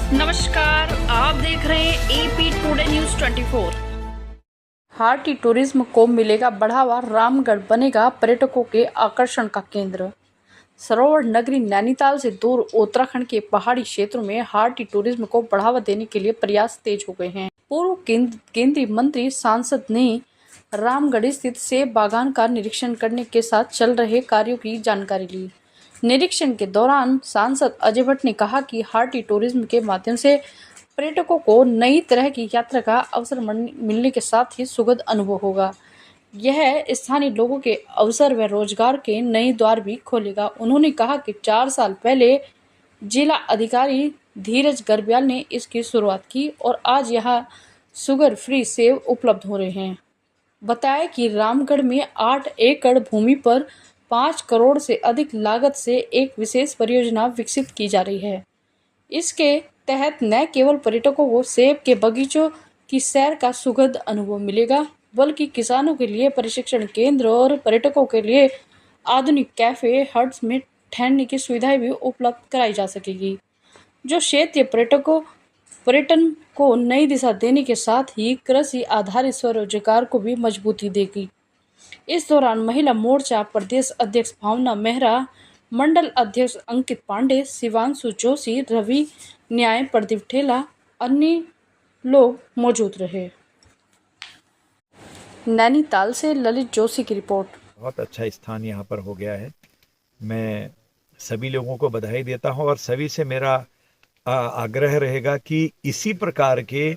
नमस्कार, आप देख रहे हैं AP today news 24। Hearty tourism को मिलेगा बढ़ावा, रामगढ़ बनेगा पर्यटकों के आकर्षण का केंद्र। सरोवर नगरी नैनीताल से दूर उत्तराखंड के पहाड़ी क्षेत्रों में हार्टी टूरिज्म को बढ़ावा देने के लिए प्रयास तेज हो गए हैं। पूर्व केंद्रीय मंत्री सांसद ने रामगढ़ स्थित सेब बागान का निरीक्षण करने के साथ चल रहे कार्यों की जानकारी ली। निरीक्षण के दौरान सांसद अजय भट्ट ने कहा कि हार्टी टूरिज्म के माध्यम से पर्यटकों को नई तरह की यात्रा का अवसर मिलने के साथ ही सुखद अनुभव होगा। यह स्थानीय लोगों के अवसर व रोजगार के नए द्वार भी खोलेगा। उन्होंने कहा कि 4 साल पहले जिला अधिकारी धीरज गर्ब्याल ने इसकी शुरुआत की और आज यहाँ शुगर फ्री सेब उपलब्ध हो रहे हैं। बताया कि रामगढ़ में 8 एकड़ भूमि पर 5 करोड़ से अधिक लागत से एक विशेष परियोजना विकसित की जा रही है। इसके तहत न केवल पर्यटकों को सेब के बगीचों की सैर का सुखद अनुभव मिलेगा, बल्कि किसानों के लिए प्रशिक्षण केंद्र और पर्यटकों के लिए आधुनिक कैफे हट्स में ठहरने की सुविधाएं भी उपलब्ध कराई जा सकेगी, जो क्षेत्रीय पर्यटन को नई दिशा देने के साथ ही कृषि आधारित स्वरोजगार को भी मजबूती देगी। इस दौरान महिला मोर्चा प्रदेश अध्यक्ष भावना मेहरा, मंडल अध्यक्ष अंकित पांडे, शिवांशु जोशी, रवि न्याय, प्रदीप ठेला, अन्य लोग मौजूद रहे। नैनीताल से ललित जोशी की रिपोर्ट। बहुत अच्छा स्थान यहाँ पर हो गया है। मैं सभी लोगों को बधाई देता हूँ और सभी से मेरा आग्रह रहेगा कि इसी प्रकार के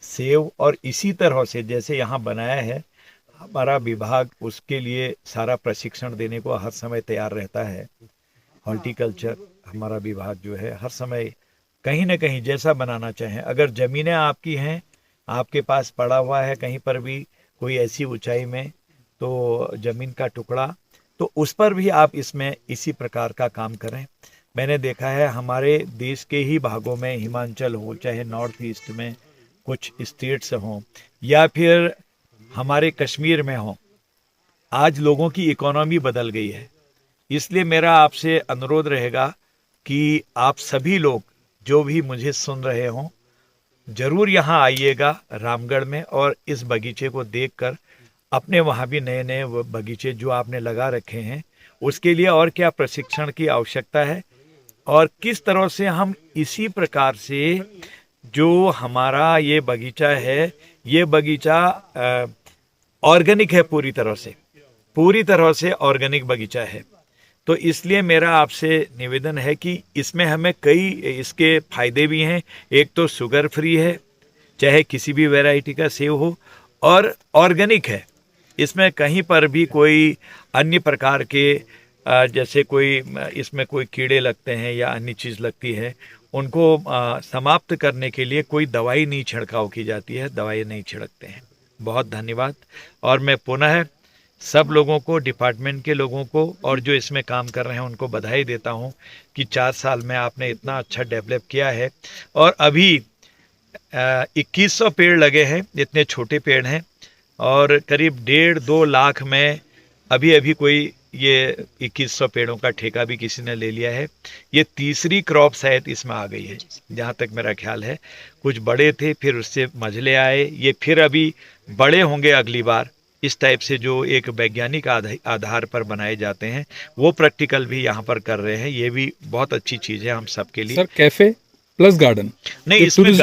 सेव और इसी तरह से जैसे यहाँ बनाया है, हमारा विभाग उसके लिए सारा प्रशिक्षण देने को हर समय तैयार रहता है। हॉर्टिकल्चर हमारा विभाग जो है हर समय कहीं ना कहीं जैसा बनाना चाहें, अगर ज़मीनें आपकी हैं, आपके पास पड़ा हुआ है कहीं पर भी कोई ऐसी ऊंचाई में तो ज़मीन का टुकड़ा, तो उस पर भी आप इसमें इसी प्रकार का काम करें। मैंने देखा है हमारे देश के ही भागों में, हिमाचल हो चाहे नॉर्थ ईस्ट में कुछ स्टेट्स हों या फिर हमारे कश्मीर में हो, आज लोगों की इकोनॉमी बदल गई है। इसलिए मेरा आपसे अनुरोध रहेगा कि आप सभी लोग जो भी मुझे सुन रहे हों, जरूर यहाँ आइएगा रामगढ़ में और इस बगीचे को देखकर अपने वहाँ भी नए नए बगीचे जो आपने लगा रखे हैं उसके लिए और क्या प्रशिक्षण की आवश्यकता है और किस तरह से हम इसी प्रकार से जो हमारा ये बगीचा है, ये बगीचा ऑर्गेनिक है, पूरी तरह से ऑर्गेनिक बगीचा है। तो इसलिए मेरा आपसे निवेदन है कि इसमें हमें कई इसके फायदे भी हैं। एक तो शुगर फ्री है, चाहे किसी भी वैरायटी का सेब हो, और ऑर्गेनिक है। इसमें कहीं पर भी कोई अन्य प्रकार के जैसे कोई इसमें कोई कीड़े लगते हैं या अन्य चीज़ लगती है, उनको समाप्त करने के लिए कोई दवाई नहीं छिड़काव की जाती है, दवाई नहीं छिड़कते हैं। बहुत धन्यवाद। और मैं पुनः सब लोगों को, डिपार्टमेंट के लोगों को और जो इसमें काम कर रहे हैं उनको बधाई देता हूं कि 4 साल में आपने इतना अच्छा डेवलप किया है। और अभी 2100 पेड़ लगे हैं, इतने छोटे पेड़ हैं, और करीब 1.5-2 लाख में अभी कोई ये 2100 पेड़ों का ठेका भी किसी ने ले लिया है। ये तीसरी क्रॉप शायद इसमें आ गई है जहाँ तक मेरा ख्याल है। कुछ बड़े थे, फिर उससे मझले आए, ये फिर अभी बड़े होंगे अगली बार। इस टाइप से जो एक वैज्ञानिक आधार पर बनाए जाते हैं वो प्रैक्टिकल भी यहाँ पर कर रहे हैं। ये भी बहुत अच्छी चीज़ है हम सबके लिए। सर, कैफे प्लस गार्डन नहीं, इसमें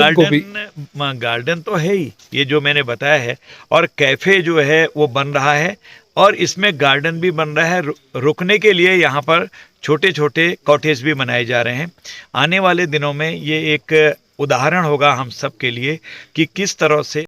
गार्डन तो है ही, ये जो मैंने बताया है, और कैफे जो है वो बन रहा है और इसमें गार्डन भी बन रहा है। रुकने के लिए यहाँ पर छोटे छोटे कॉटेज भी बनाए जा रहे हैं। आने वाले दिनों में ये एक उदाहरण होगा हम सब के लिए कि किस तरह से